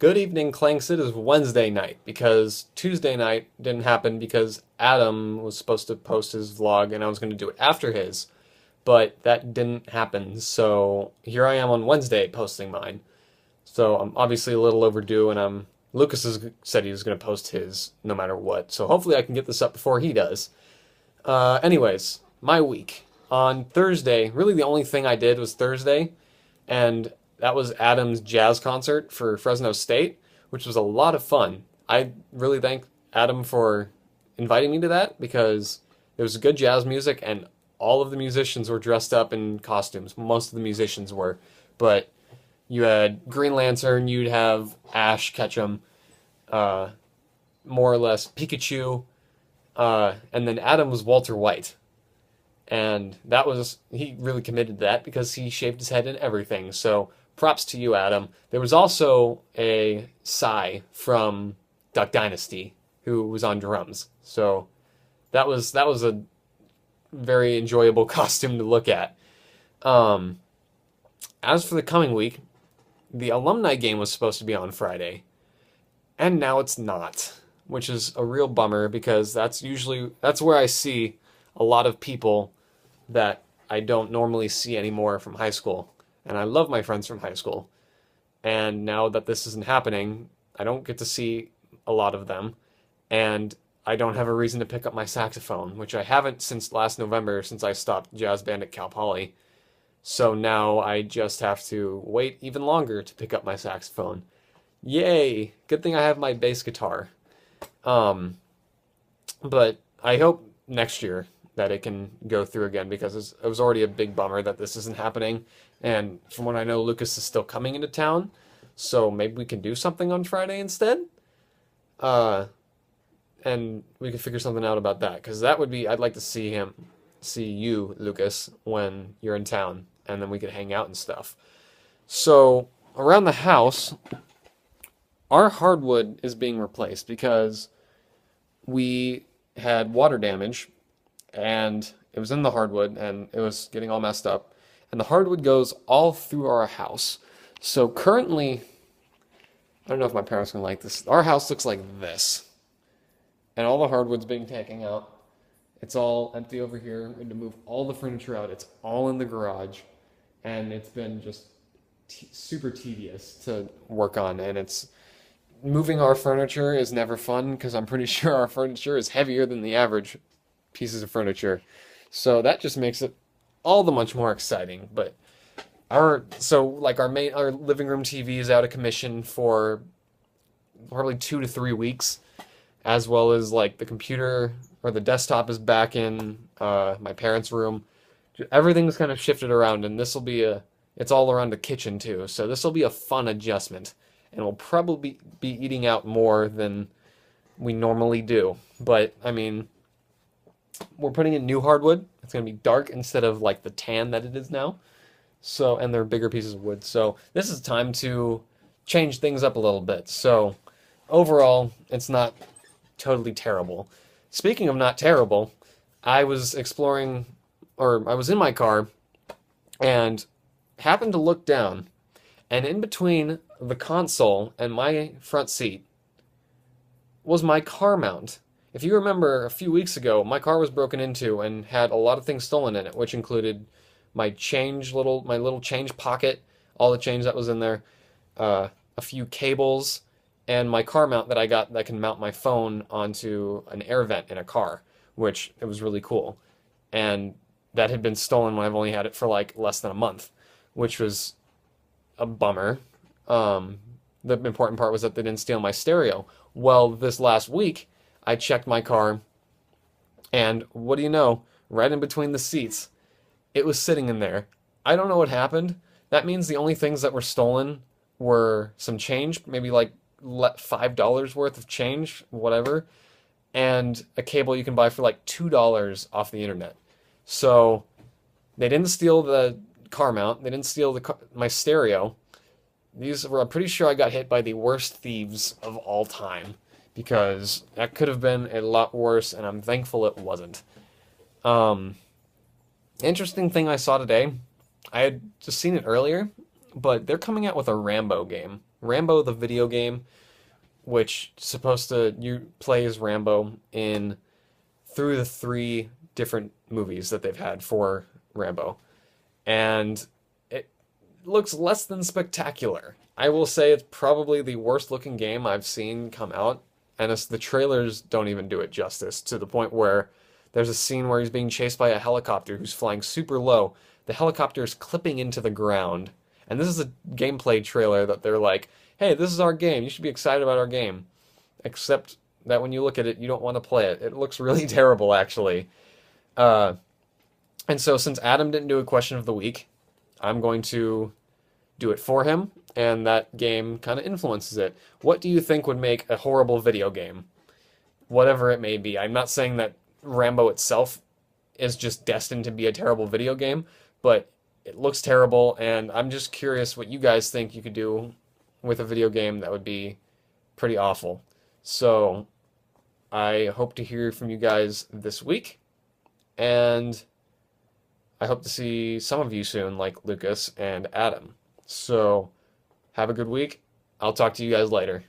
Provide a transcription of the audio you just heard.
Good evening, Clanks. It is Wednesday night because Tuesday night didn't happen because Adam was supposed to post his vlog and I was going to do it after his, but that didn't happen. So here I am on Wednesday posting mine. So I'm obviously a little overdue, and Lucas has said he was going to post his no matter what. So hopefully I can get this up before he does. Anyways, my week on Thursday. Really, the only thing I did was Thursday, and that was Adam's jazz concert for Fresno State, which was a lot of fun. I really thank Adam for inviting me to that because it was good jazz music and all of the musicians were dressed up in costumes. Most of the musicians were, but you had Green Lantern, you'd have Ash Ketchum, uh, more or less Pikachu, and then Adam was Walter White. And that was, he really committed to that because he shaved his head and everything. So props to you, Adam. There was also a Psy from Duck Dynasty who was on drums. So that was a very enjoyable costume to look at. Um, as for the coming week, the Alumni Game was supposed to be on Friday, and now it's not, which is a real bummer because that's where I see a lot of people that I don't normally see anymore from high school. And I love my friends from high school. And now that this isn't happening, I don't get to see a lot of them. And I don't have a reason to pick up my saxophone, which I haven't since last November, since I stopped jazz band at Cal Poly. So now I just have to wait even longer to pick up my saxophone. Yay! Good thing I have my bass guitar. Um, but I hope next year that it can go through again because it was already a big bummer that this isn't happening. And from what I know, Lucas is still coming into town, so maybe we can do something on Friday instead. Uh, and we can figure something out about that because that would be I'd like to see you, Lucas, when you're in town, and then we could hang out and stuff. So around the house, our hardwood is being replaced because we had water damage and it was in the hardwood and it was getting all messed up. And the hardwood goes all through our house. So currently, I don't know if my parents are gonna like this. Our house looks like this, and all the hardwood's being taken out. It's all empty over here. We had to move all the furniture out. It's all in the garage, and it's been just super tedious to work on. And it's moving our furniture is never fun because I'm pretty sure our furniture is heavier than the average pieces of furniture. So that just makes it all the much more exciting. But our living room TV is out of commission for probably 2 to 3 weeks, as well as like the computer or the desktop is back in my parents' room. Everything's kind of shifted around, and it's all around the kitchen too. So this will be a fun adjustment, and we'll probably be eating out more than we normally do. But I mean, we're putting in new hardwood. It's gonna be dark instead of like the tan that it is now. So, and they're bigger pieces of wood. So this is time to change things up a little bit. So overall, it's not totally terrible. Speaking of not terrible, I was exploring, or I was in my car and happened to look down, and in between the console and my front seat was my car mount. If you remember, a few weeks ago, my car was broken into and had a lot of things stolen in it, which included my little change pocket, all the change that was in there, a few cables, and my car mount that I got that can mount my phone onto an air vent in a car, which it was really cool. And that had been stolen when I've only had it for like less than a month, which was a bummer. The important part was that they didn't steal my stereo. Well, this last week, I checked my car, and what do you know? Right in between the seats, it was sitting in there. I don't know what happened. That means the only things that were stolen were some change, maybe like $5 worth of change, whatever, and a cable you can buy for like $2 off the internet. So they didn't steal the car mount. They didn't steal my stereo. I'm pretty sure I got hit by the worst thieves of all time because that could have been a lot worse, and I'm thankful it wasn't. Um, Interesting thing I saw today. I had just seen it earlier, but they're coming out with a Rambo game. Rambo the video game, which is supposed to you play as Rambo in through the three different movies that they've had for Rambo. And it looks less than spectacular. I will say it's probably the worst looking game I've seen come out, and the trailers don't even do it justice, to the point where there's a scene where he's being chased by a helicopter who's flying super low. The helicopter is clipping into the ground, and this is a gameplay trailer that they're like, hey, this is our game. You should be excited about our game. Except that when you look at it, you don't want to play it. It looks really terrible, actually. Uh, and so since Adam didn't do a question of the week, I'm going to do it for him, and that game kind of influences it. What do you think would make a horrible video game? Whatever it may be. I'm not saying that Rambo itself is just destined to be a terrible video game, but it looks terrible, and I'm just curious what you guys think you could do with a video game that would be pretty awful. So I hope to hear from you guys this week, and I hope to see some of you soon, like Lucas and Adam. So have a good week. I'll talk to you guys later.